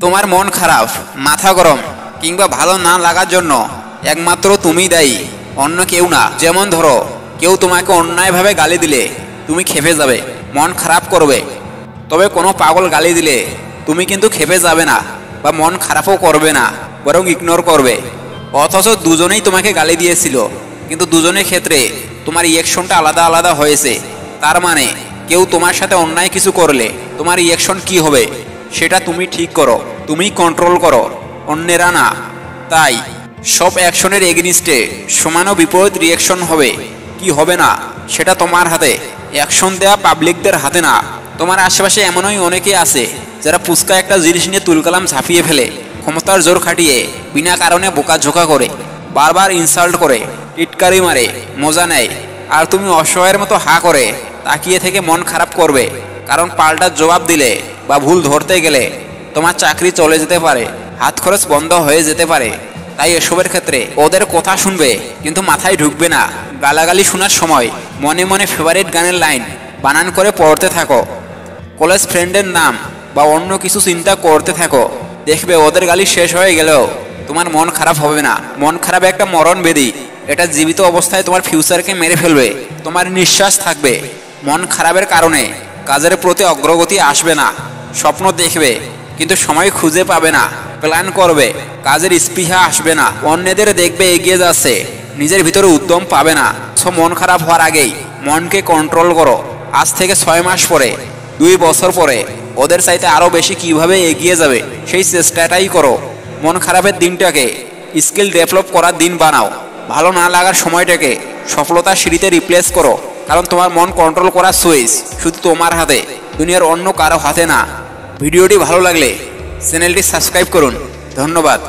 তোমার মন খারাপ, মাথা গরম কিংবা ভালো না লাগার জন্য একমাত্র তুমিই দায়ী, অন্য কেউ না। যেমন ধরো, কেউ তোমাকে অন্যায়ভাবে গালি দিলে তুমি ক্ষেপে যাবে, মন খারাপ করবে। তবে কোনো পাগল গালি দিলে তুমি কিন্তু ক্ষেপে যাবে না বা মন খারাপও করবে না, বরং ইগনোর করবে। অথচ দুজনেই তোমাকে গালি দিয়েছিল, কিন্তু দুজনের ক্ষেত্রে তোমার রিঅ্যাকশনটা আলাদা আলাদা হয়েছে। তার মানে কেউ তোমার সাথে অন্যায় কিছু করলে তোমার রিঅ্যাকশন কি হবে সেটা তুমি ঠিক করো, তুমি কন্ট্রোল করো, অন্যেরা না। তাই সব অ্যাকশনের এগেনিস্টে সমান ও বিপরীত রিঅ্যাকশন হবে কি হবে না সেটা তোমার হাতে। অ্যাকশন দেওয়া পাবলিকদের হাতে না। তোমার আশেপাশে এমনই অনেকে আছে যারা ফুচকা একটা জিনিস নিয়ে তুলকালাম ঝাঁপিয়ে ফেলে, ক্ষমতার জোর খাটিয়ে বিনা কারণে বোকাঝোকা করে, বারবার ইনসাল্ট করে, টিটকারি মারে, মজা নেয়। আর তুমি অসহায়ের মতো হা করে তাকিয়ে থেকে মন খারাপ করবে, কারণ পাল্টা জবাব দিলে বা ভুল ধরতে গেলে তোমার চাকরি চলে যেতে পারে, হাত খরচ বন্ধ হয়ে যেতে পারে। তাই এসবের ক্ষেত্রে ওদের কথা শুনবে কিন্তু মাথায় ঢুকবে না। গালাগালি শোনার সময় মনে মনে ফেভারিট গানের লাইন বানান করে পড়তে থাকো, কলেজ ফ্রেন্ডের নাম বা অন্য কিছু চিন্তা করতে থাকো। দেখবে ওদের গালি শেষ হয়ে গেলেও তোমার মন খারাপ হবে না। মন খারাপ একটা মরণ ব্যাধি, এটা জীবিত অবস্থায় তোমার ফিউচারকে মেরে ফেলবে। তোমার নিঃশ্বাস থাকবে। মন খারাপের কারণে কাজের প্রতি অগ্রগতি আসবে না। স্বপ্ন দেখবে কিন্তু সময় খুঁজে পাবে না। প্ল্যান করবে, কাজের স্পৃহা আসবে না। অন্যদের দেখবে এগিয়ে যাচ্ছে, নিজের ভিতরে উদ্যম পাবে না। সব মন খারাপ হওয়ার আগেই মনকে কন্ট্রোল করো। আজ থেকে 6 মাস পরে, 2 বছর পরে ওদের চাইতে আরও বেশি কিভাবে এগিয়ে যাবে সেই চেষ্টাটাই করো। মন খারাপের দিনটাকে স্কিল ডেভেলপ করার দিন বানাও। ভালো না লাগার সময়টাকে সফলতার সিঁড়িতে রিপ্লেস করো, কারণ তোমার মন কন্ট্রোল করার সুইচ শুধু তোমার হাতে, দুনিয়ার অন্য কারো হাতে না। ভিডিওটি ভালো লাগলে চ্যানেলটি সাবস্ক্রাইব করুন। ধন্যবাদ।